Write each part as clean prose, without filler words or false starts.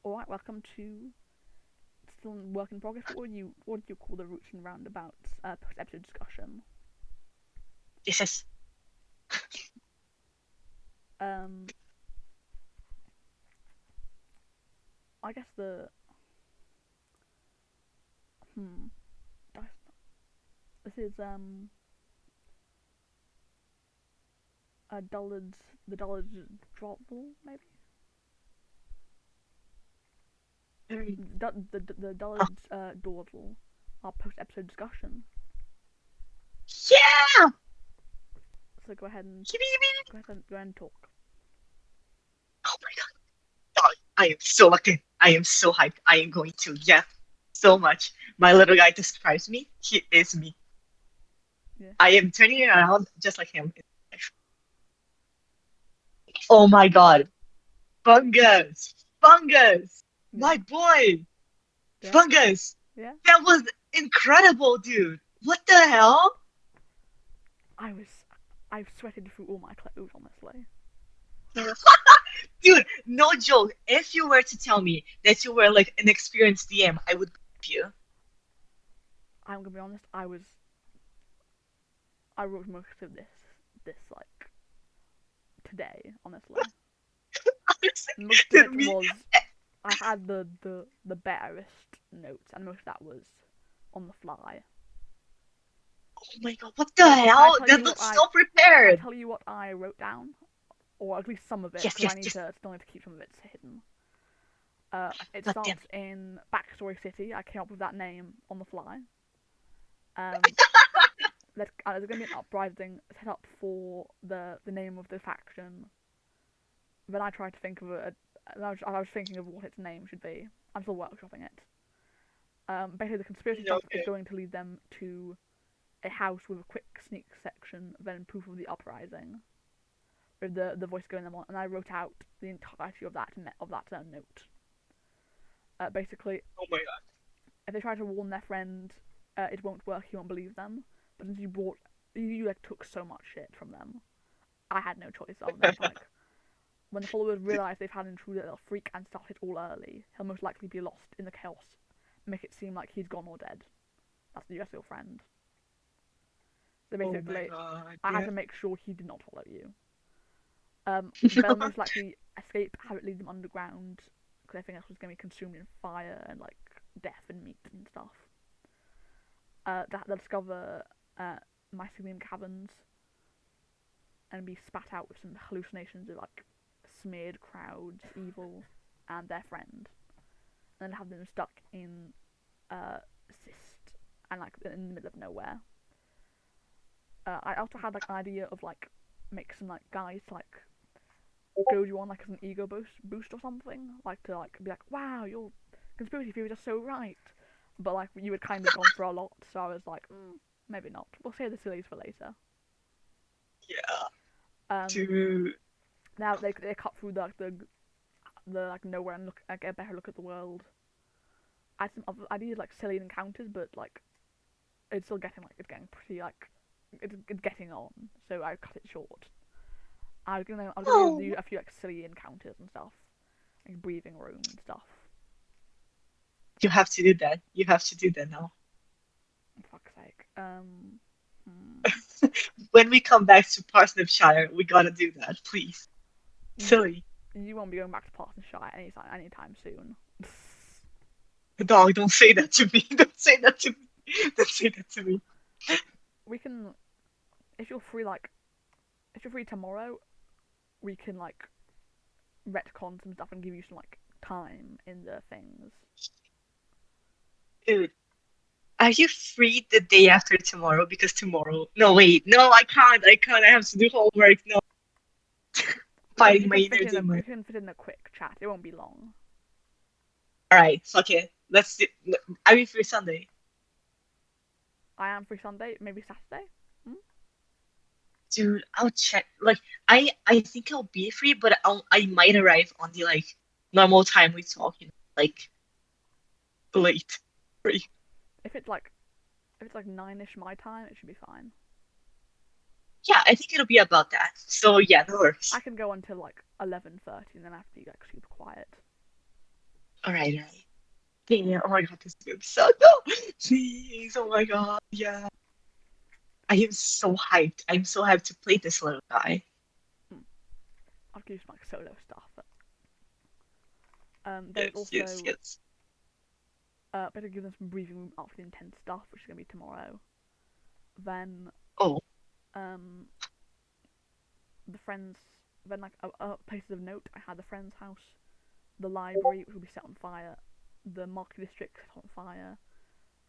Alright, welcome to still work in progress. What do you call the routes and roundabouts post episode discussion? This is Um I guess the hmm this is Dullard's the Dullard's Drawful maybe? very. The Oh, Dullard's Dawdle, our post episode discussion. yeah! So go ahead and talk. Oh my god. Oh, I am so lucky. I am so hyped. I am going to. Yeah, so much. My little guy describes me. He is me. Yeah. I am turning around just like him. Oh my god. Fungus. Fungus. Yeah. My boy. Yeah. Fungus. Yeah. That was incredible, dude. What the hell? I was I've sweated through all my clothes honestly. Dude, no joke. If you were to tell me that you were like an experienced DM, I would believe you. I'm gonna be honest, I wrote most of this like today, honestly. Most of To it me, was I had the barest notes, and most of that was on the fly. oh my god, what the Can I hell? tell That you what looks I so can I prepared. tell you what I wrote down, or at least some of it, Yes, because I yes, need yes. to still need to keep some of it hidden. It God damn starts it. in Backstory City. I came up with that name on the fly. Um, there's gonna be an uprising set up for the name of the faction. Then I tried to think of I was thinking of what its name should be. I'm still workshopping it. Basically, the conspiracy stuff is Okay. going to lead them to a house with a quick sneak section, then proof of the uprising, with the voice going on. And I wrote out the entirety of that note. Basically, Oh my god. if they try to warn their friend, it won't work. He won't believe them. But since you like took so much shit from them, I had no choice other than to like when the followers realize they've had an intruder, they'll freak and start it all early. He'll most likely be lost in the chaos, make it seem like he's gone or dead. That's your friend. So Oh my basically, god. I had Yeah. to make sure he did not follow you. They'll most likely escape, have it lead them underground, because everything else was going to be consumed in fire and like death and meat and stuff. They'll discover mycelium caverns and be spat out with some hallucinations of like smeared crowds, evil, and their friend, and then have them stuck in cyst and like in the middle of nowhere. I also had like an idea of like make some like guys to like goad you on like as an ego boost or something, like to like be like, wow, your conspiracy theories are so right, but like you had kind of gone for a lot, so I was like, maybe not. We'll save the sillies for later. Yeah. Um, Dude. Now they cut through the like nowhere and get a better look at the world. I had some other ideas like silly encounters, but like it's getting pretty like it's getting on, so I cut it short. I was gonna do Oh. a few like silly encounters and stuff, like breathing room and stuff. You have to do that. You have to do that now. For fuck's sake. When we come back to Parsnipshire, we gotta do that, please. You Silly. you won't be going back to Partnershire anytime soon. Dog, don't say that to me. Don't say that to me. Don't say that to me. We can if you're free like if you're free tomorrow, we can like retcon some stuff and give you some like time in the things. Dude, are you free the day after tomorrow? Because tomorrow. No, wait. No, I can't. I can't. I have to do homework. No, fighting my inner demon. You can fit in a quick chat. It won't be long. All right, fuck it. Let's do. Are you free Sunday? I am free Sunday, maybe Saturday. Hmm? Dude, I'll check. Like, I think I'll be free, but I might arrive on the like normal time we talk. Like late. Free. If it's like nine-ish my time, it should be fine. Yeah, I think it'll be about that. So yeah, no I worries. can go until like 11:30, and then I have to be like super quiet. All right. Yeah, oh my god, this is gonna be so no! Please, oh my god, yeah. I am so hyped. I'm so hyped to play this little guy. Hmm. I'll give you some like solo stuff. But, there's Yes, yes, also yes. better give them some breathing room after the intense stuff, which is gonna be tomorrow. Then Oh, um the friends, then like places of note. I had the friend's house, the library, which will be set on fire, the market district set on fire.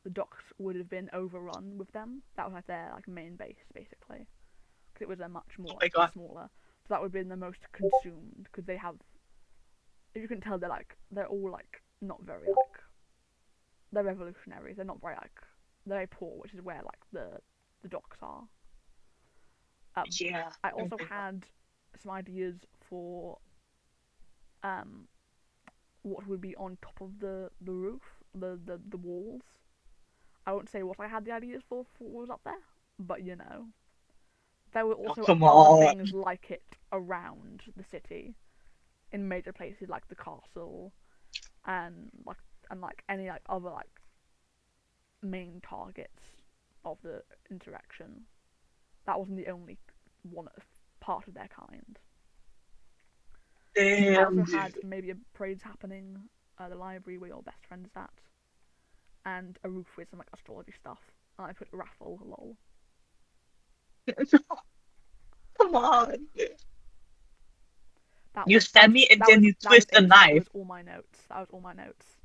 The docks would have been overrun with them. That was like their like main base basically, because it was a much oh more my like god. smaller. So that would have been the most consumed because they have. If you can tell, they're all like not very like they're revolutionaries. They're not very like they're very poor, which is where like the docks are. Yeah. I Oh also my god. had some ideas for um what would be on top of the roof, the walls. I won't say what I had the ideas for what was up there, but you know, there were Oh, also come other on. things like it around the city in major places like the castle and like any like other like main targets of the interaction. That wasn't the only one part of their kind. I Damn, also dude. had maybe a parades happening at the library where your best friend is at, and a roof with some like astrology stuff. And I put raffle lol. Come on. That You was that stab was me and that then was you that was twist the it. That knife. was all my notes. That was all my notes.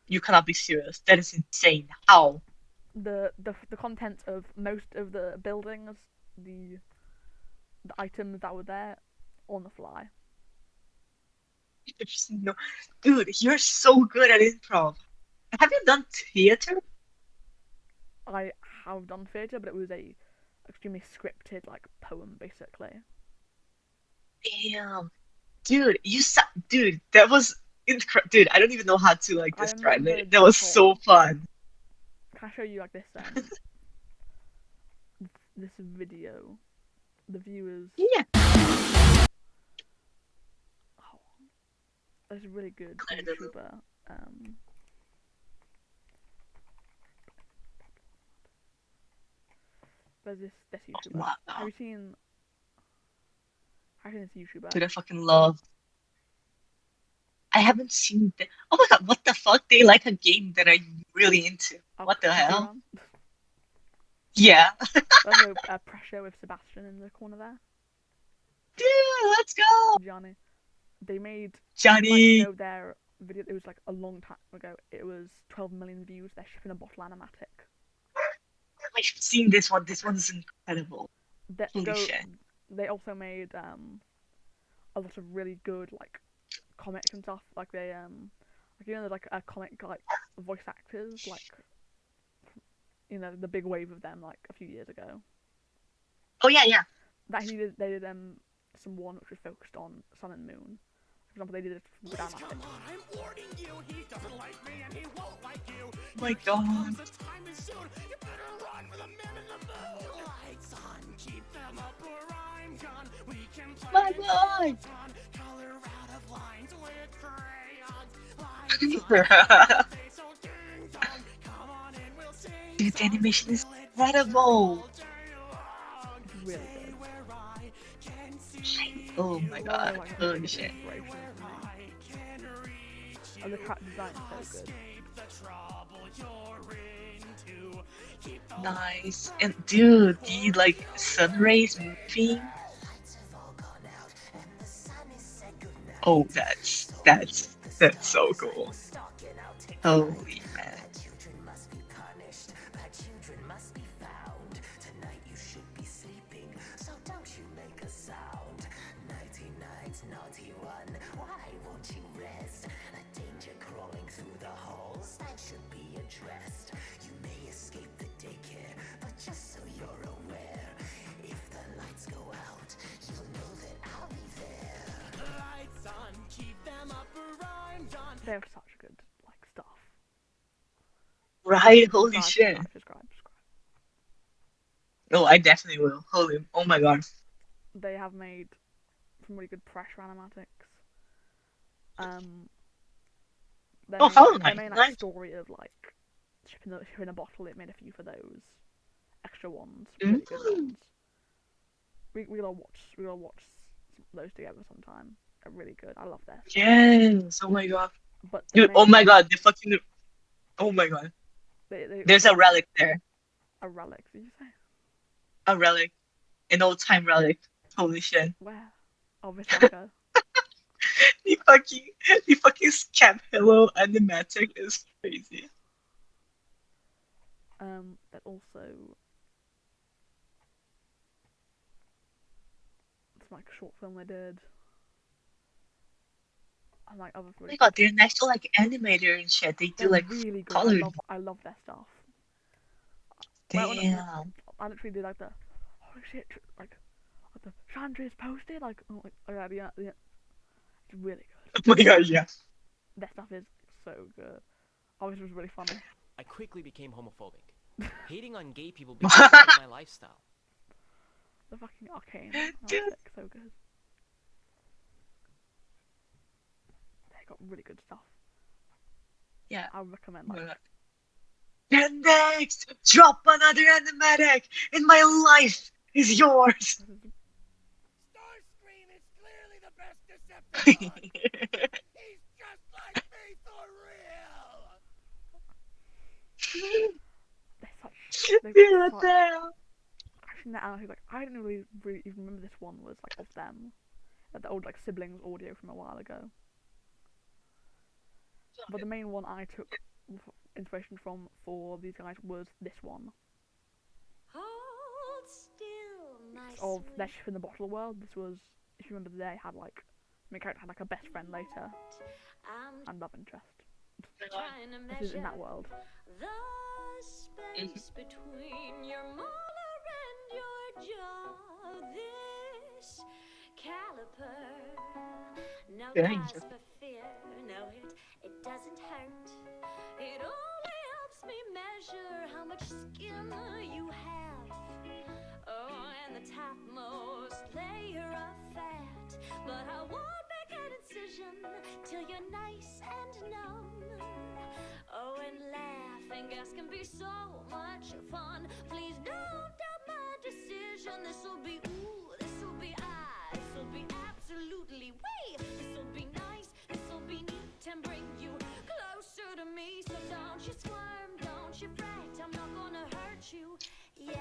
You cannot be serious. That is insane. How? The content of most of the buildings, the the items that were there, on the fly. There's no, dude, you're so good at improv. Have you done theater? I have done theatre, but it was a extremely scripted like poem basically. Damn, dude, dude, that was incredible. Dude, I don't even know how to like I describe it. remembered That the was so whole. fun. Can I show you like this video? The viewers. Yeah, Oh, there's a really good I don't know. YouTuber. Um, there's this YouTuber. Have Wow, you seen? Have you seen this YouTuber? dude, I fucking love. I haven't seen the. Oh my god, what the fuck? They like a game that I'm really into. Oh, What the Cookie hell? Run. Yeah, There's no pressure with Sebastian in the corner there. dude, let's go, Gianni. They made. You might Johnny. know their video. It was like a long time ago. It was 12 million views. They're shipping a bottle animatic. I've seen this one. This one is incredible. They Holy go. shit. They also made a lot of really good like comics and stuff. Like you know like comic like voice actors like the big wave of them like a few years ago. Oh yeah, yeah. That he did they did some one which was focused on Sun and Moon. For example, they did it for Please Dynamatic. come on, I'm warning you. He doesn't like me and he won't like you. Oh my Here he god. comes, the time is soon. You better run for the man in the moon. Lights on, keep them up or I'm gone. We can play My it god. hands-on. Color out of lines with crayons. Lights on, on your face, so ding dong. Come on in, we'll sing Dude, the songs. animation is We'll adventure incredible. all day long. It's really good. Anywhere I can see Oh you. my One of god. their like Holy biggest shit. inspirations Anywhere for me. I can reach And the you. character design is so good. Escape the trouble you're into. Keep the Nice. lights And burning dude, the for like you sun and rays me. moving. Lights have all gone out and the sun is said Oh, goodnight. that's So that's beneath the that's so stars, I cool. was stalking out to fight. Holy man. Bad children must be punished. Bad children must be found. Tonight you should be sleeping, so don't you make a sound. Nighty night, naughty one, why won't you rest? A danger crawling through the halls that should be addressed. You may escape the daycare, but just so you're aware, if the lights go out, you'll know that I'll be there. Lights on, keep them up or I'm gone. They have such good like stuff. Right? Holy Subscribe, shit. subscribe, subscribe, subscribe. No, I definitely will. Holy, oh my god. They have made some really good pressure animatics. Um, their Oh, main, Hollow their Knight, main like nice. story of like shipping a bottle. It made a few for those extra ones, Mm. really good ones. We gotta watch those together sometime. They're really good. I love their stuff. Yes. Oh my god. But the Dude, oh main my god, the fucking. Oh my god. they There's a relic there. a relic. Did you say A relic. An old time relic. Holy shit. where? Oh, this locker. The fucking scam hello animatic is crazy. That also it's like a short film they did. And like other Oh really my god, good. they're an actual like animator and shit. They do They're like really good. color. I love their stuff. Damn. I literally did like the holy shit like the Chandri's posted like oh yeah. It's really good. Oh my god, yeah. Their stuff is so good. Oh, this was really funny. I quickly became homophobic. Hating on gay people became part of my lifestyle. The fucking arcane. Dude. So good. They got really good stuff. Yeah. I would recommend Oh my like god. And next, drop another animatic, and my life is yours. Starscream is clearly the best Decepticon. He's just like me for real. they've Yeah, got such damn. actually now like I didn't really even remember this one was like of them. Like the old like siblings audio from a while ago. But the main one I took inspiration from for these guys was this one. Hold still, my Of sweet. their ship in the bottle world. This was, if you remember, they had like main character had like a best friend later I'm and love interest. trying to This is in measure that world. the space between your molar and your jaw. This caliper, no Dang. cause for fear. No, it doesn't hurt. It only helps me measure how much skin you have. Oh, and the topmost layer of fat. But I won't make an incision till you're nice and numb. Oh, and laughing gas can be so much fun. Please don't doubt my decision. This'll be ooh, this'll be I, this'll be absolutely wee. This'll be nice, this'll be neat and bring you closer to me. So don't you squirm, don't you fret. I'm not gonna hurt you yet.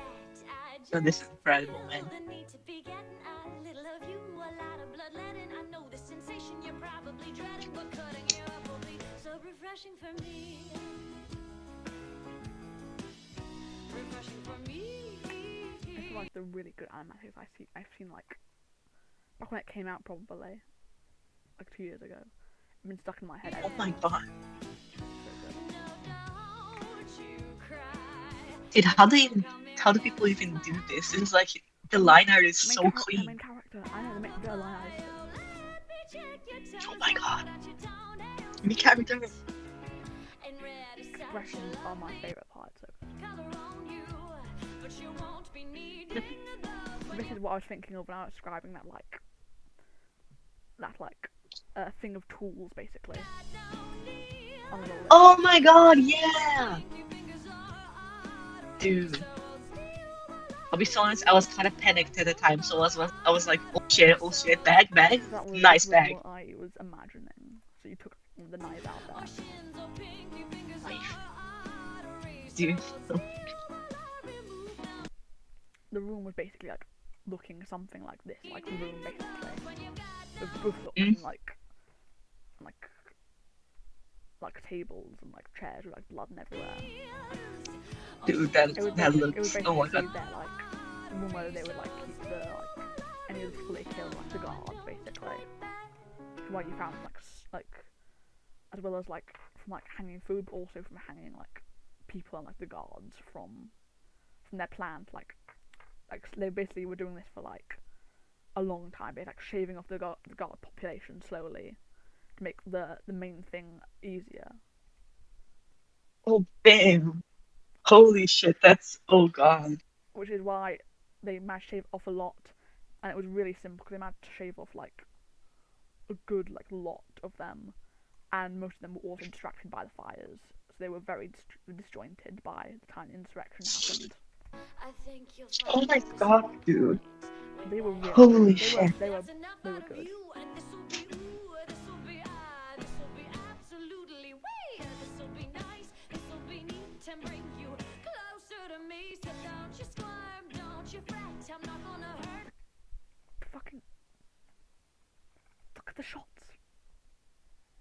I just Oh, this is incredible, feel man. the need to be getting a little of you, a lot of bloodletting. I know the sensation you're probably dreading, but cutting you up will be so refreshing for me. Refreshing for me. This is like the really good animatics I've seen like back when it came out probably like 2 years ago. It's been stuck in my head. Oh my god. So good. No, don't you cry. Dude, how do people even do this? It's like the line art is so The clean. main character. I know the line art is Oh my god. Main character. expressions are my favourite part. So this is what I was thinking of when I was describing that thing of tools basically. On the list. Oh my god, yeah. Dude. I'll be so honest, I was kind of panicked at the time, so I was like, oh shit, bag, That was nice was bag. what I was imagining. So you took the knife out there. Nice. Dude. The room was basically like looking something like this, like the room basically. With both looking like tables and like chairs with like blood and everywhere. Dude, It that would looks, oh my basically god. their like room where they would like keep the like any of the people they killed, like the guards basically. Where you found like as well as like from like hanging food, but also from hanging like people and like the guards from their plant. Like they basically were doing this for like a long time. They like shaving off the guard population slowly to make the main thing easier. Oh damn. Holy shit, that's, oh god. Which is why they managed to shave off a lot, and it was really simple because they managed to shave off like a good like lot of them, and most of them were also distracted by the fires, so they were very disjointed by the time the insurrection happened. I think you'll Oh find my this god, on dude. point. They were really Holy good. shit. They were There's enough they were out of good. you, and this'll be ooh, this'll be ah, this'll be absolutely way. This'll be nice, this'll be neat, and bring you closer to me. So don't you squirm, don't you fret, I'm not gonna hurt. Fucking look at the shots.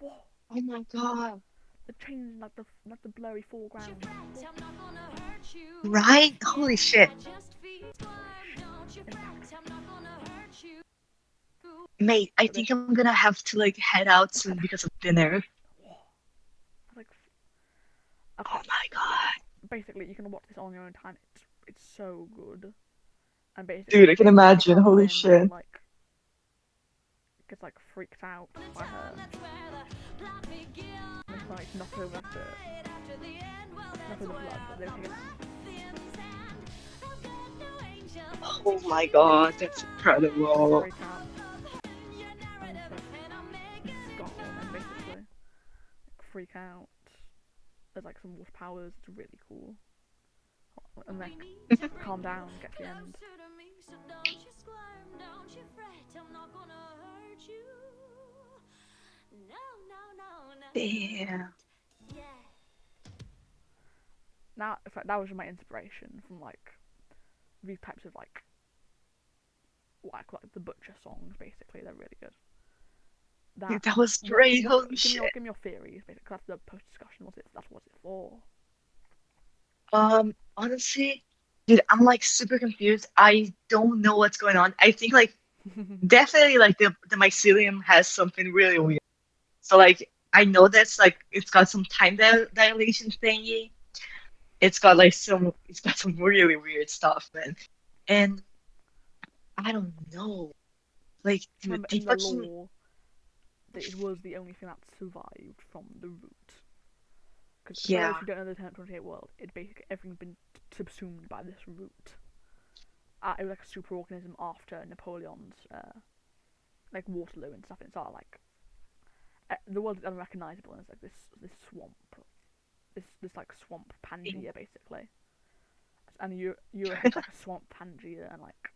Whoa, Oh my god. the change like the blurry foreground. I'm not gonna hurt you. Right? Holy shit. Just feel squirm, don't you fret, I'm not gonna hurt you. Mate, I think I'm gonna have to like head out soon because of dinner. Like, Oh my god. basically, you can watch this on your own time. It's so good. And basically, Dude, I can basically imagine. comes Holy in shit. And, like, gets like freaked out by her. And it's like knock over the blood, but they take it. Oh my god, that's incredible. Freak out. And it's like skull and basically like, freak out. There's like some water powers. It's really cool. And then calm down, get to the end. Damn. Now, in fact, that was my inspiration from like these types of like the Butcher songs. Basically, they're really good. Dude, that was great. Holy shit. Give me your theories. Basically, that's the post discussion. That's what it's for. Honestly, dude, I'm like super confused. I don't know what's going on. I think like definitely like the mycelium has something really weird. So like I know that's like it's got some time dilation thingy. It's got some really weird stuff, man. And I don't know. Like, dude, Remember, they in the fucking lore, that it was the only thing that survived from the root. Because for yeah. those who don't know the 1028 world, it basically everything's been subsumed by this root. It was like a superorganism after Napoleon's like Waterloo and stuff. And it's all like the world is unrecognizable, and it's like this swamp, this like swamp Pangea basically. And Europe is like a swamp Pangea, and like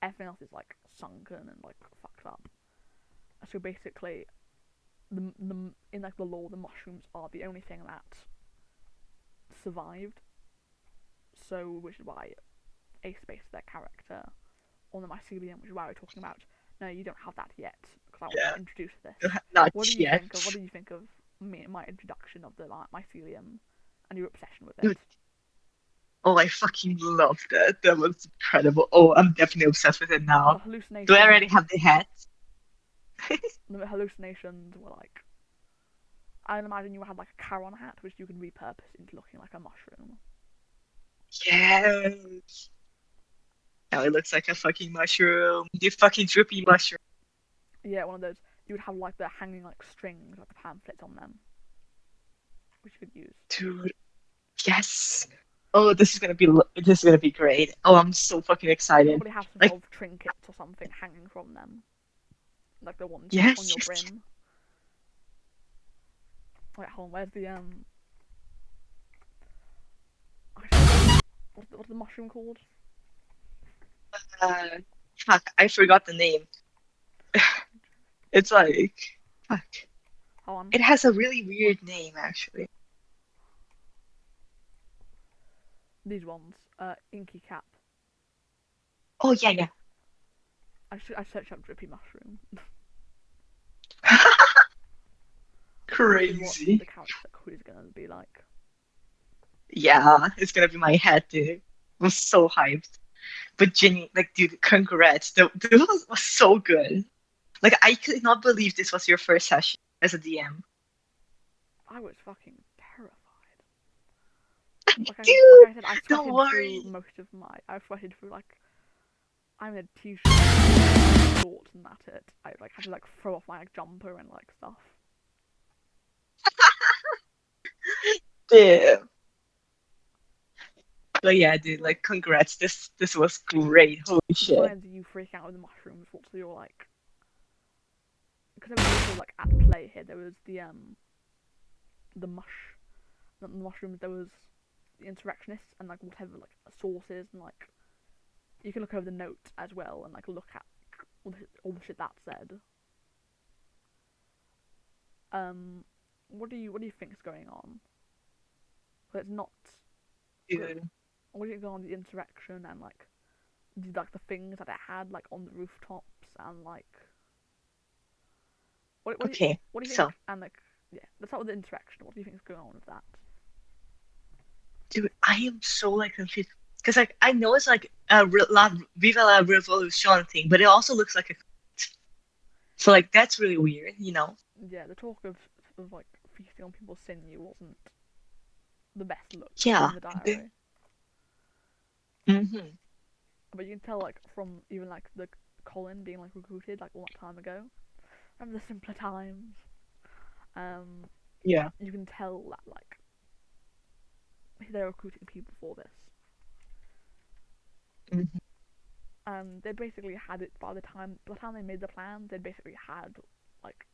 everything else is like sunken and like fucked up. So basically, the in like the lore, the mushrooms are the only thing that survived. So, which is why Ace based their character on the mycelium, which is why we're talking about. No, you don't have that yet, because I want to introduce this. Not What do you yet. think of? What do you think of my introduction of the mycelium and your obsession with it? Dude, oh, I fucking love that. That was incredible. Oh, I'm definitely obsessed with it The now. hallucinations. Do I already have the hat? The hallucinations were like. I imagine you had like a Charon hat, which you can repurpose into looking like a mushroom. Yes. Now it looks like a fucking mushroom. The fucking drippy mushroom. Yeah, one of those. You would have like the hanging like strings, like the pamphlets on them, which you could use. Dude, yes. Oh, this is gonna be great. Oh, I'm so fucking excited. Probably have some Like, sort of trinkets or something hanging from them, like the ones yes, on your yes. brim. Wait, hold on. Where's the What's the mushroom called? Fuck, I forgot the name. It's like, fuck. Hold on. It has a really weird name, actually. These ones. Inky cap. Oh, yeah. I searched up drippy mushroom. This is what Crazy. the character crew is gonna be like. Yeah, it's gonna be my head, dude. I'm so hyped. But Jenny, like, dude, congrats. This was so good. Like, I could not believe this was your first session as a DM. I was fucking terrified. Dude, Like I said, I don't sweated worry. through most of my. I sweated through like. I'm in a t-shirt, shorts, and that's it. I like had to like throw off my like, jumper and like stuff. Damn. But yeah, dude, like, congrats. This was great. Holy shit. Besides you freak out with the mushrooms, what's your like? because there was also like at play here. There was the not the mushrooms. There was the insurrectionists and like whatever like sources and like you can look over the notes as well and like look at all the shit that said. What do you think is going on? But it's not. Dude. What do you think on the insurrection and like the things that it had like on the rooftops and like Okay, what do you so, think and like yeah, let's start with the insurrection. What do you think is going on with that? dude, I am so like confused because like I know it's like a Viva la Revolution thing, but it also looks like a so like that's really weird, you know? Yeah, the talk of like feasting on people's sinew wasn't the best look Yeah. in the diary. Mm-hmm. But you can tell like from even like the Colin being like recruited like all that time ago. Remember the simpler times? Yeah. You can tell that like they're recruiting people for this. Mm-hmm. They basically had it by the time they made the plan. They basically had like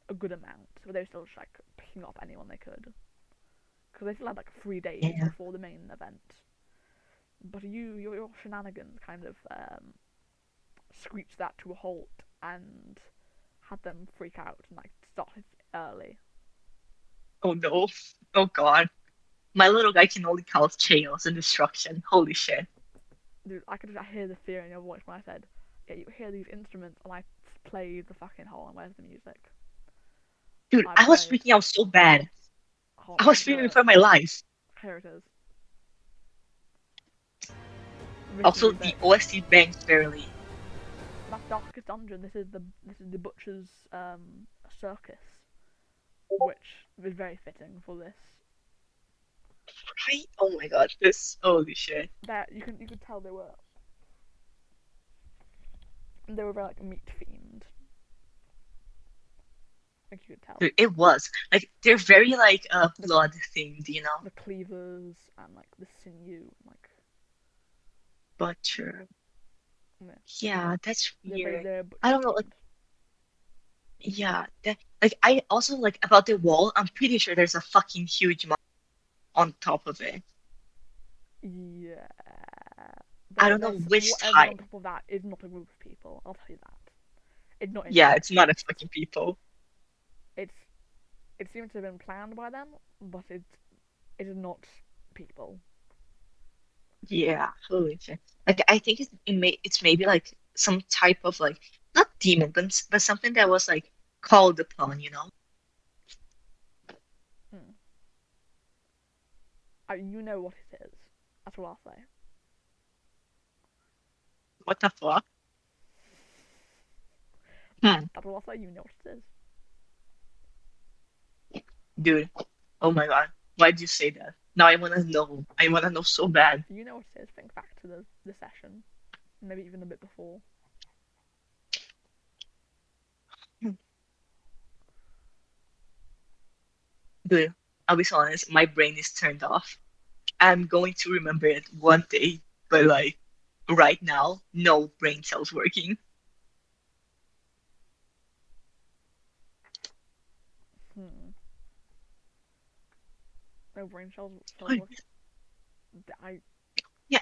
a good amount, but they were still just like picking up anyone they could because they still had like 3 days Yeah. before the main event. But your shenanigans kind of screeched that to a halt and had them freak out and like started early. Oh no. Oh God. My little guy can only cause chaos and destruction. Holy shit. Dude, I hear the fear in your voice when I said, yeah, you hear these instruments and I play the fucking horn. Where's the music? Dude, I I was play. freaking out so bad. Oh, I was fearing for my life. here it is. This is Also, the the OST bangs barely. that darkest dungeon. This is the butcher's circus, which is very fitting for this. Right? Oh my God. This. Holy shit. That you could tell they were very like meat themed. Like you could tell Dude, it was. Like, they're very, like, blood themed, you know? the cleavers and like the sinew, like Butcher. yeah, Yeah, that's weird. they're I butcher don't know, like, themed. yeah. Like, I also, like, about the wall, I'm pretty sure there's a fucking huge mountain on top of it. Yeah, I don't know there's which whatever's on type. top of that is not a group of people. I'll tell you that. It's not Yeah, it's not a insurrectionists. fucking people. It's it seems to have been planned by them, but it is not people. Yeah, holy shit. Like, I think it's maybe, like, some type of, like, not demon, but something that was, like, called upon, you know? Hmm. You know what it is. That's what I'll say. What the fuck? Hmm, That's what I'll say. You know what it is. dude. Oh my God. Why'd you say that? Now I wanna know. I wanna know so bad. You know what it is. Think back to the session, maybe even a bit before. Dude, I'll be so honest, my brain is turned off. I'm going to remember it one day, but like right now, no brain cells working. Hmm. No brain cells Like, working. I yeah,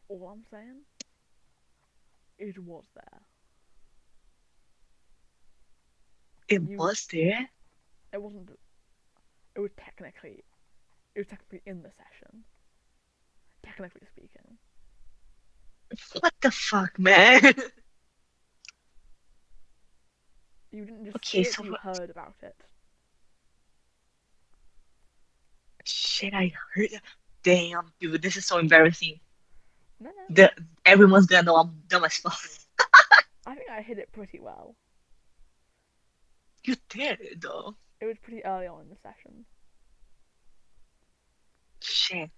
all I'm saying, it was there. it You was there. it wasn't. It was technically in the session. Technically speaking, What the fuck, man? you didn't just see Okay, it. so You heard about it. shit, I heard. Damn, dude, this is so embarrassing. No, no. The Everyone's gonna know I'm dumb as fuck. I think I hid it pretty well. You did though. It was pretty early on in the session. Shit,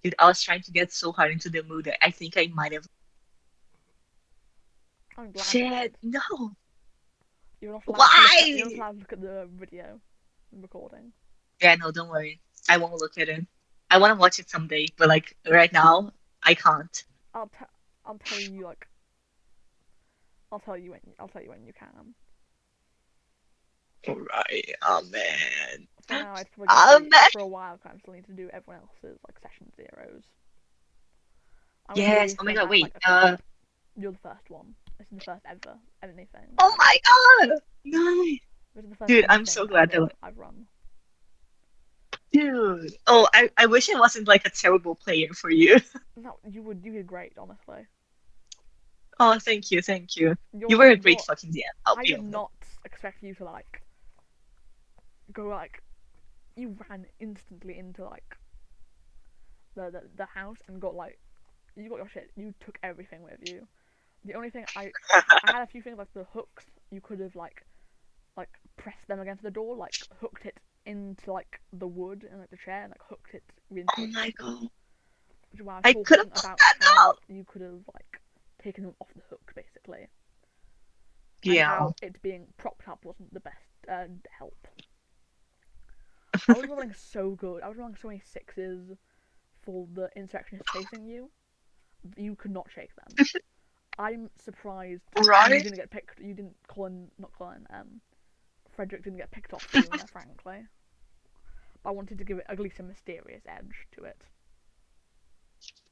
dude, I was trying to get so hard into the mood that I think I might have. I'm glad you Shit, did. no. You're not allowed to look at. You're not Why? allowed to look at the video recording. Yeah, no, don't worry. I won't look at it. I want to watch it someday, but like right now, I can't. I'll t- I'll tell you like. I'll tell you when you can. Right. Oh man. For now, it's probably Oh gonna be man. for a while. Cause I still need to do everyone else's like session zeros. I'm gonna Yes. release Oh my them god. as Wait. like a clip. You're the first one. This is the first ever anything. Oh my god. Nice. This is the first Dude, I'm so anything glad that. I've run. Dude. Oh, I wish I wasn't like a terrible player for you. No, you did great, honestly. Oh, thank you, thank you. You You're were a great you're. fucking DM. I'll I be did honest. not expect you to like go like. You ran instantly into like the house and got like you got your shit. You took everything with you. The only thing I had a few things like the hooks. You could have like pressed them against the door, like hooked it into like the wood and like the chair, and like hooked it into Oh it. my god. Which is why I was I could have talking done about that how though. you could have like taken them off the hook basically, and Yeah. how it being propped up wasn't the best help. I was rolling so good. I was rolling so many sixes for the insurrectionists chasing you. You could not shake them. I'm surprised you Right? didn't get picked. You didn't not Colin. Frederick didn't get picked off sooner, frankly. But I wanted to give it at least a mysterious edge to it.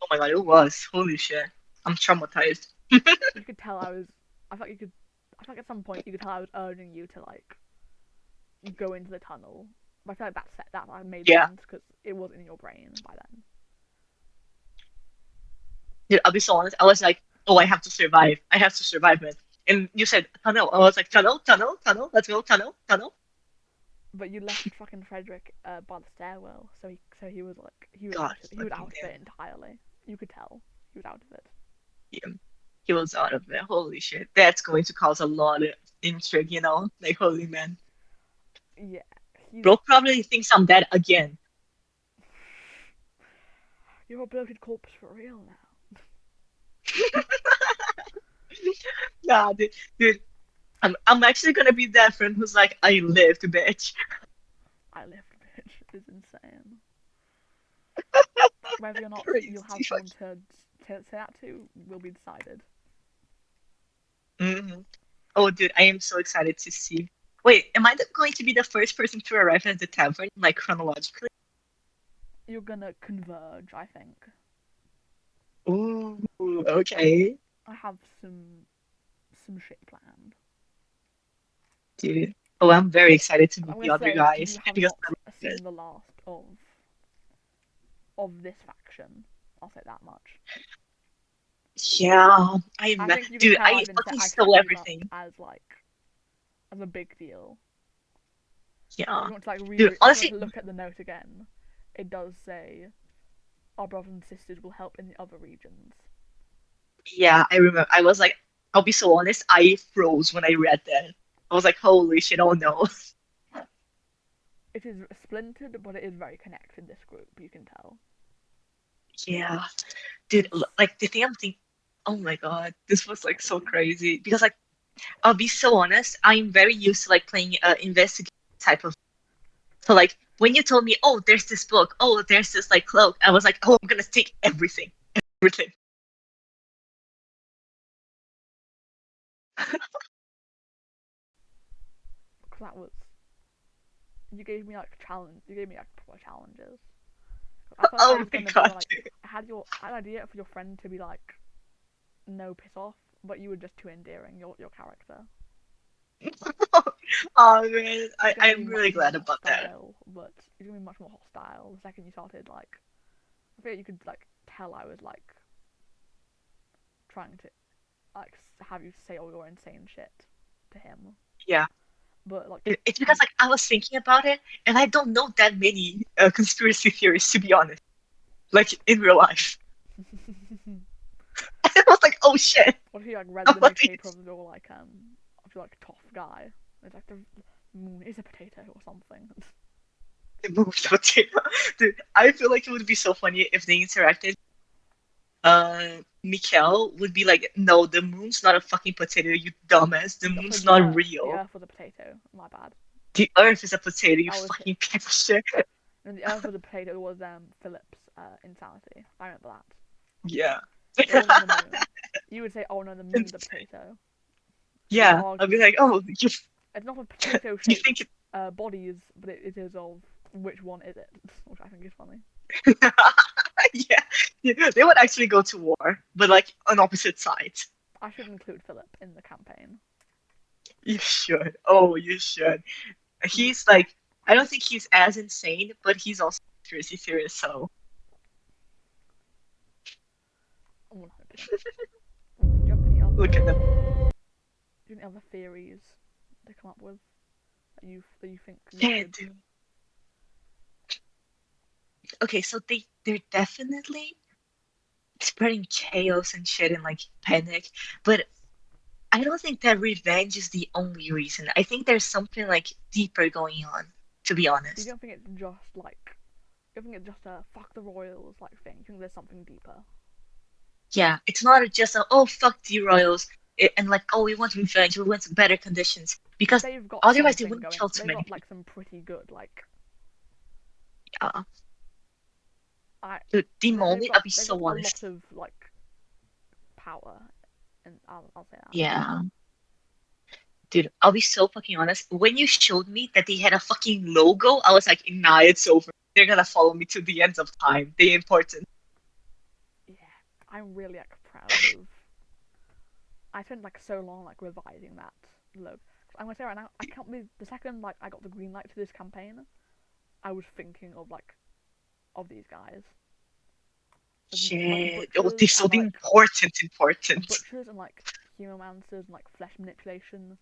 Oh my god, it was. Holy shit. I'm traumatized. You could tell I was. I thought you could. I thought at some point you could tell I was urging you to like go into the tunnel. But I feel like that made Yeah. sense because it was in your brain by then. Dude, I'll be so honest. I was like, oh, I have to survive. I have to survive, man. And you said tunnel. I was like, tunnel, tunnel, tunnel. Let's go, tunnel, tunnel. But you left fucking Frederick by the stairwell, so he was like God he was fucking out of damn. it entirely. You could tell he was out of it. Yeah. He was out of it. Holy shit. That's going to cause a lot of intrigue, you know? Like, holy man. Yeah, he's Bro probably thinks I'm dead again. you're a bloated corpse for real now. Nah, dude, I'm actually gonna be that friend who's like, I lived, bitch. I lived, bitch. It's insane. Whether or not you'll have Crazy someone fuck. to say that to will be decided. Hmm. Oh, dude, I am so excited to see. Wait, am I going to be the first person to arrive at the tavern, like chronologically? You're gonna converge, I think. Ooh, okay, I have some shit planned. dude. Oh, I'm very excited to I'm meet the gonna other say guys you have because not I love it. seen the last of this faction. I'll say that much. Yeah, I think you can dude, tell I I fucking set stole these up everything. as a big deal. If Yeah, you want to like dude, if you want honestly, to look at the note again, it does say our brothers and sisters will help in the other regions. yeah, I remember. I was like, I'll be so honest, I froze when I read that. I was like, holy shit, oh no. It is splintered, but it is very connected. This group, you can tell. Yeah, dude, like the thing I'm thinking, oh my God, this was like so crazy because like I'll be so honest, I'm very used to like playing investigative type of. So like when you told me, oh, there's this book, oh, there's this like cloak, I was like, oh, I'm gonna take everything, everything. Because that was you gave me like challenge. You gave me like proper challenges. I thought I Oh was my gonna be God, like I had an idea for your friend to be like no piss off, but you were just too endearing. Your character. dude. Oh man, He's gonna be I'm really much more glad about that. hostile, but he's gonna be much more hostile the second you started like. I feel like you could like tell I was like trying to like have you say all your insane shit to him, Yeah. but like It's because like I was thinking about it, and I don't know that many conspiracy theories to be honest. Like in real life, I was like, oh shit, what if you like read the what newspaper is of your of your like tough guy? It's like the moon is a potato or something. the move potato? Dude, I feel like it would be so funny if they interacted. Mikkel would be like, no, the moon's not a fucking potato, you dumbass. The Also, moon's not The real. Earth was a potato. My bad. The Earth is a potato, you That was fucking piece of shit. and the Earth was a potato was Philip's insanity. I remember that. Yeah. It wasn't the moon. You would say, "Oh no, the moon's a potato." You would Yeah, I'd be argue like, it. oh, you. It's not a potato Do you think shaped bodies, but it is of which one is it, which I think is funny. yeah, they would actually go to war, but like on opposite sides. I should include Philip in the campaign. You should. Oh, you should. He's like, I don't think he's as insane, but he's also conspiracy theorist. So 100%. Do you have any other? look at them. Do you have any other theories to come up with that you think we Yeah, should? dude. Okay, so they're definitely spreading chaos and shit and like panic, but I don't think that revenge is the only reason. I think there's something like deeper going on, to be You honest. don't think it's just like you think it's just a fuck the royals like thing. You think there's something deeper. Yeah, it's not just a oh fuck the royals and like oh we want revenge, we want better conditions because They've got otherwise they something wouldn't going. kill too They've many got like some pretty good like people. I. Dude, the They've moment I'll be they've so got a honest. lot of like power, and I'll say that. Yeah. Dude, I'll be so fucking honest. When you showed me that they had a fucking logo, I was like, nah, it's over. They're gonna follow me to the ends of time. They important. Yeah, I'm really like proud of. I spent like so long like revising that logo. I'm gonna say right now, I can't believe the second like I got the green light to this campaign, I was thinking of like of these guys. Shit. Oh, they're so important. Butchers and like humomancers and like flesh manipulation.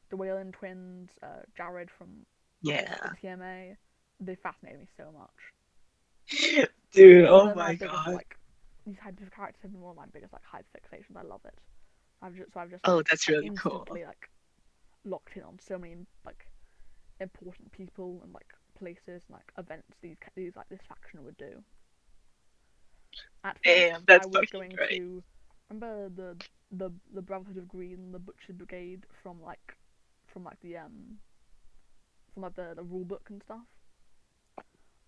The Whalen twins, Jared from Yeah. TMA, they fascinate me so much. Dude, One oh of my my biggest god. like these types of characters have been one of my biggest like hype fixations. I love it. I've just Oh, like, that's really cool. instantly like locked in on so many like important people and like places and like events these like this faction would do. At first, Damn, I that's was fucking going great. to remember the Brotherhood of Green, the Butcher Brigade from like the rule book and stuff.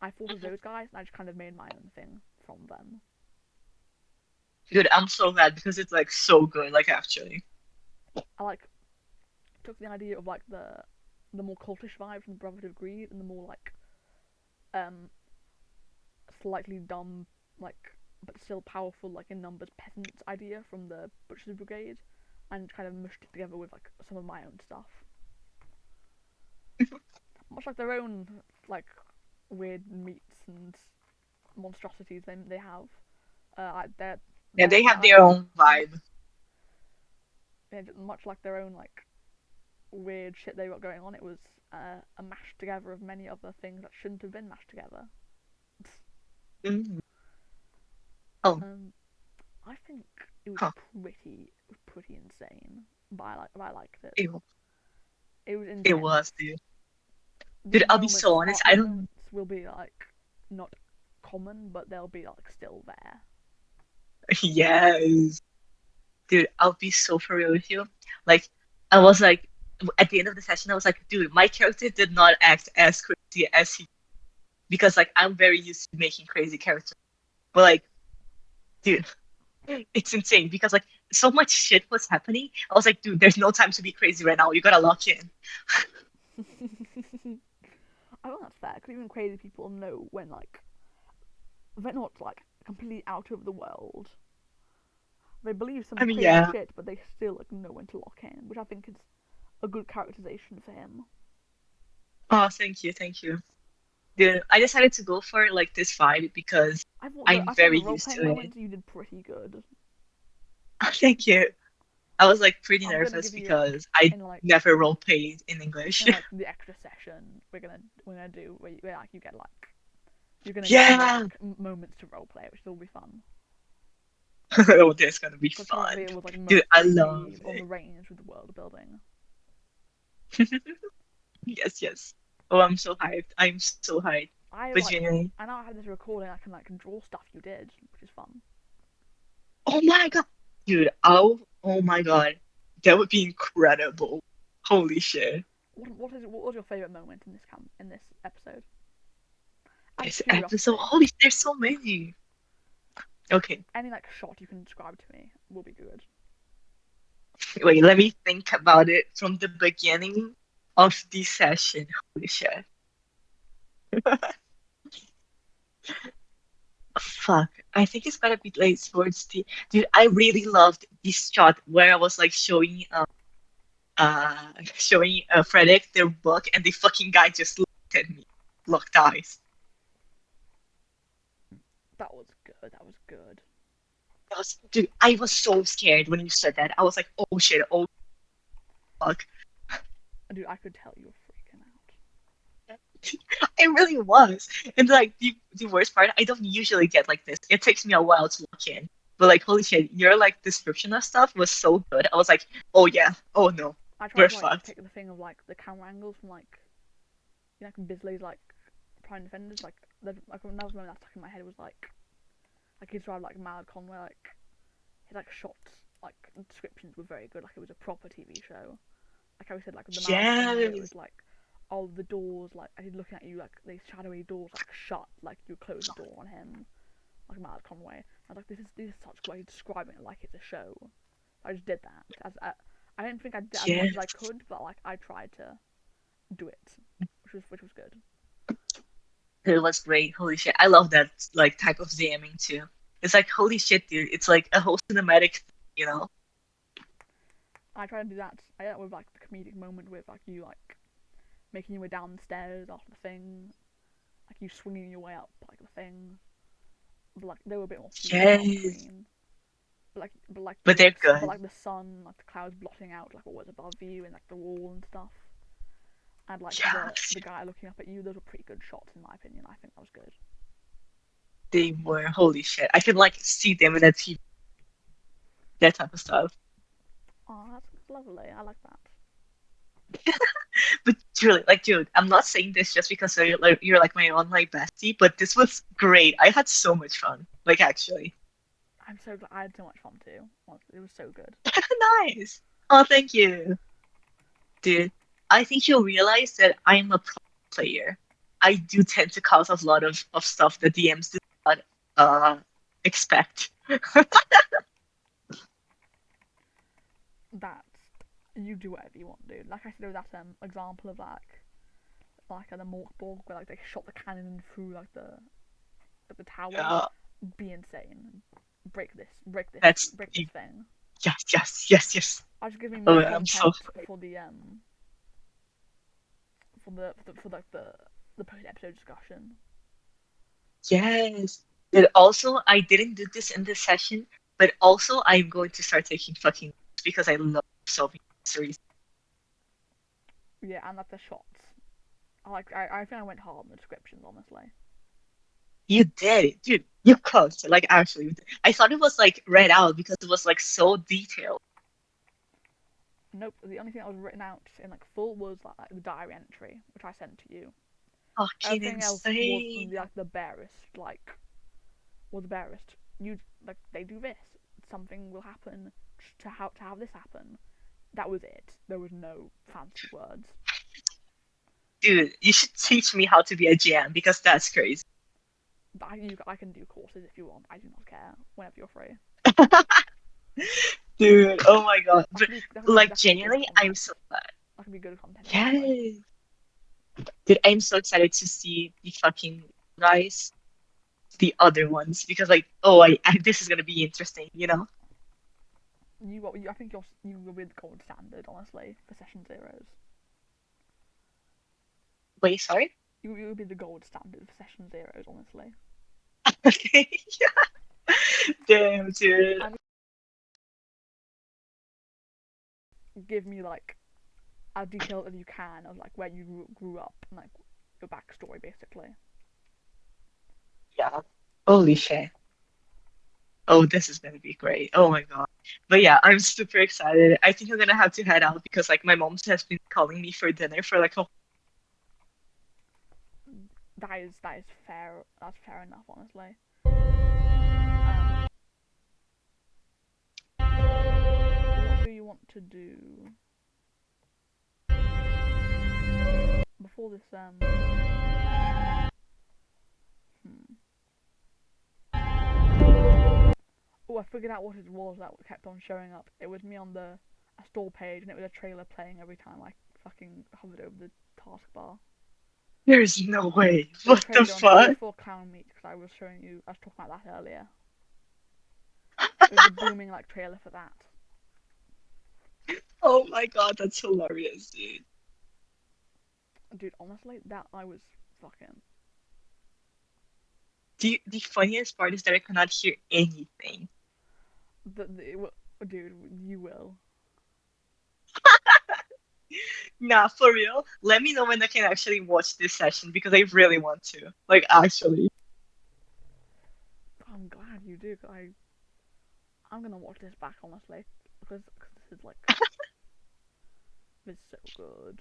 I thought of those guys and I just kind of made my own thing from them. Dude, I'm so glad because it's like so good, like actually. I like took the idea of like the more cultish vibe from the Brotherhood of Greed and the more like slightly dumb like but still powerful like in numbers peasants idea from the Butcher's Brigade and kind of mushed it together with like some of my own stuff. Much like their own like weird meats and monstrosities they have. Yeah, they have their own vibe. Yeah, much like their own like weird shit they got going on. It was a mash together of many other things that shouldn't have been mashed together. Mm. Oh, I think it was huh. pretty insane, but I liked it. Ew. It was intense. It was, dude. These Dude, I'll be so honest. I don't. moments will be like not common, but they'll be like still there. Yes. Dude, I'll be so for real with you. Like, I was like, at the end of the session, I was like, dude, my character did not act as crazy as he, because like I'm very used to making crazy characters. But like, dude, it's insane because like so much shit was happening. I was like, dude, there's no time to be crazy right now. You gotta lock in. I think that's fair because even crazy people know when like they're not like completely out of the world. They believe some crazy Yeah. shit, but they still like know when to lock in, which I think is a good characterization for him. Oh, thank you, thank you. Dude, I decided to go for like this fight because I I'm thought very the role used playing to it. moments you did pretty good. Thank you. I was like pretty I'm gonna nervous give you, because I in like never role played in English. in like the extra session we're gonna do where like you get like you're gonna Yeah. get like, moments to role play, which will be fun. Oh, that's gonna be Because fun. currently it was like Dude, I mostly love me on it. the range with the world building. Yes, yes. Oh, I'm so hyped. I'm so hyped. I But like genuinely, I now have this recording. I can like draw stuff you did, which is fun. oh my god. Dude, oh my god. That would be incredible. Holy shit. What was your favorite moment in this episode? Out of This curiosity, episode, holy, there's so many. Okay, any like shot you can describe to me will be good. wait, let me think about it from the beginning. of the session. Holy shit. Fuck. I think it's gotta be like towards the dude, I really loved this shot where I was like uh showing Frederick their book and the fucking guy just looked at me. Locked eyes. That was good. That was good. Dude, I was so scared when you said that. I was like, oh shit, oh fuck. Dude, I could tell you were freaking out. It really was. And like the worst part, I don't usually get like this. It takes me a while to lock in. But like holy shit, your like description of stuff was so good. I was like, oh yeah, oh no, I tried we're to like fucked. pick the thing of like the camera angles from like Bisley's like Prime Defenders. Like there's like another moment that stuck in my head was like he described like Mad Conway, like his like shots, like descriptions were very good. Like it was a proper TV show. Like how we said, like the Mad Conway, it Yes. was like all the doors, like as he's looking at you, like these shadowy doors, like shut, like you close the door on him, like Mad Conway. I was like, this is such a way of describing it, like it's a show. I just did that. I didn't think I did as much as I Yes. could, but like I tried to do it, which was good. It was great. Holy shit. I love that like type of DMing too. It's like holy shit, dude. It's like a whole cinematic, you know? I tried to do that. I did that with like the comedic moment with like you like making your way down the stairs after the thing, like you swinging your way up like the thing. But like they were a bit more few and far Yes. between. But But they're good. like the sun, like the clouds blotting out like what was above you and like the wall and stuff. And like Yes. the guy looking up at you, those were pretty good shots in my opinion. I think that was good. They were holy shit. I can like see them in a TV, that type of stuff. Oh, that's lovely. I like that. But truly, like, dude, I'm not saying this just because you're like my online bestie, but this was great. I had so much fun. Like, actually, I'm so glad I had so much fun too. Honestly, it was so good. nice. Oh, thank you, dude. I think you'll realize that I'm a pro player. I do tend to cause a lot of stuff that DMs do not uh expect. That you do whatever you want, dude. Like I said, there was that example of like the Morkborg where like they shot the cannon through like the tower. Uh, Be insane. that's Break this thing. yes, yes, yes, yes. I just give me Oh, more I'm so content for the for like the post episode discussion. yes. And also, I didn't do this in this session, but also I'm going to start taking fucking notes because I love solving mysteries. Yeah, and like the shots. I think I went hard on the descriptions, honestly. You did it, dude. You cooked. Like actually, I thought it was like read out because it was like so detailed. Nope. The only thing that was written out in like full was like the diary entry, which I sent to you. Fucking Everything else was insane. like the barest. Like was the barest. You like they do this. Something will happen to have this happen. That was it. There was no fancy words. Dude, you should teach me how to be a GM because that's crazy. But I can do courses if you want. I do not care. Whenever you're free. Dude, oh my god. But like That could be good genuinely, I'm content. so glad. That could be good content. Honestly. Yes. Dude, I'm so excited to see the fucking guys, the other ones, because like, oh, this is gonna be interesting, you know? I think you will be the gold standard, honestly, for session zeros. Wait, sorry? You will be the gold standard for session zeros, honestly. Okay. Damn, dude. And give me like as detailed as you can of like where you grew up and like your backstory, basically. Yeah. Holy shit. Oh, this is gonna be great. Oh my god. But yeah, I'm super excited. I think I'm gonna have to head out because like my mom has been calling me for dinner for like a That is fair. That's fair enough, honestly. What do you want to do before this? Hmm. Oh, I figured out what it was that kept on showing up. It was me on the a store page, and it was a trailer playing every time I fucking hovered over the taskbar. There's no way. It was What the crazy on fuck? before Clown Meet because I was talking about that earlier. It was the booming like trailer for that. Oh my god, that's hilarious, dude. Dude, honestly, that I was fucking. The funniest part is that I cannot hear anything. Dude, you will. Nah, for real. Let me know when I can actually watch this session because I really want to. Like, actually. I'm glad you do. I'm gonna watch this back honestly because this is like it's so good.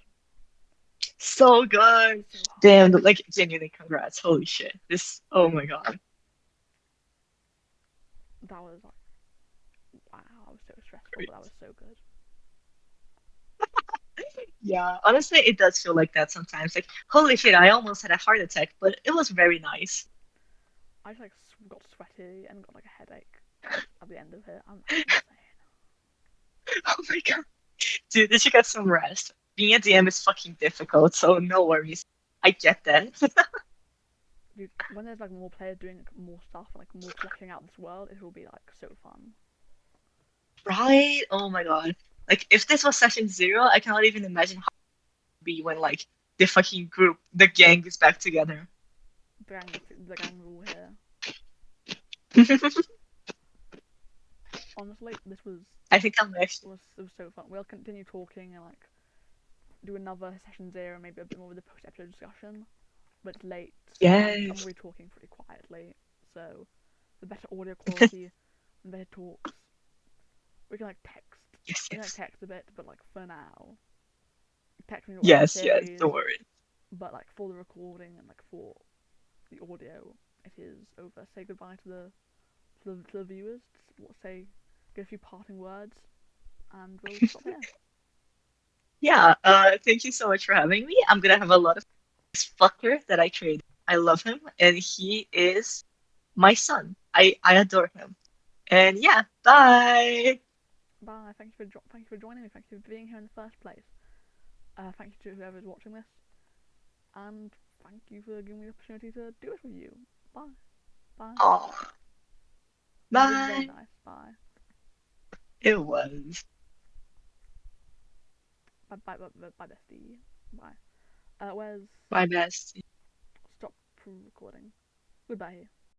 So good. So hard. Damn, like, genuinely congrats. Holy shit. Oh my god. That was like wow. I was so stressful, Great. but that was so good. Yeah, honestly, it does feel like that sometimes. Like, holy shit, I almost had a heart attack, but it was very nice. I just like got sweaty and got like a headache at the end of it. I'm insane. Oh my god. Dude, you should get some rest. Being a DM is fucking difficult, so no worries. I get that. Dude, when there's like more players doing like, more stuff and like more fleshing out this world, it will be like so fun. Right? Oh my god. Like, if this was session 0, I cannot even imagine how it would be when, like, the fucking group, the gang is back together. The gang's all here. Honestly, this was I think I'm actually. it was so fun. We'll continue talking and like do another session 0, maybe a bit more with the post episode discussion. But it's late, and I'm Yes. gonna be talking pretty quietly, so the better audio quality and better talks. We can like text. Yes, We can like yes. text a bit, but like for now, text me watch the Yes, yes. series. Don't worry. But like for the recording and like for the audio, it is over. Say goodbye to the viewers. Say, give a few parting words, and we'll stop here. Yeah, thank you so much for having me. I'm gonna have a lot of this fucker that I created. I love him, and he is my son. I adore him. And yeah, bye. Bye. Thank you for joining me. Thank you for being here in the first place. Thank you to whoever's watching this, and thank you for giving me the opportunity to do it with you. Bye. Bye. Aw, This was very bye. nice. Bye. It was. Bye, bestie. Bye. Where's My best. stop recording? Goodbye.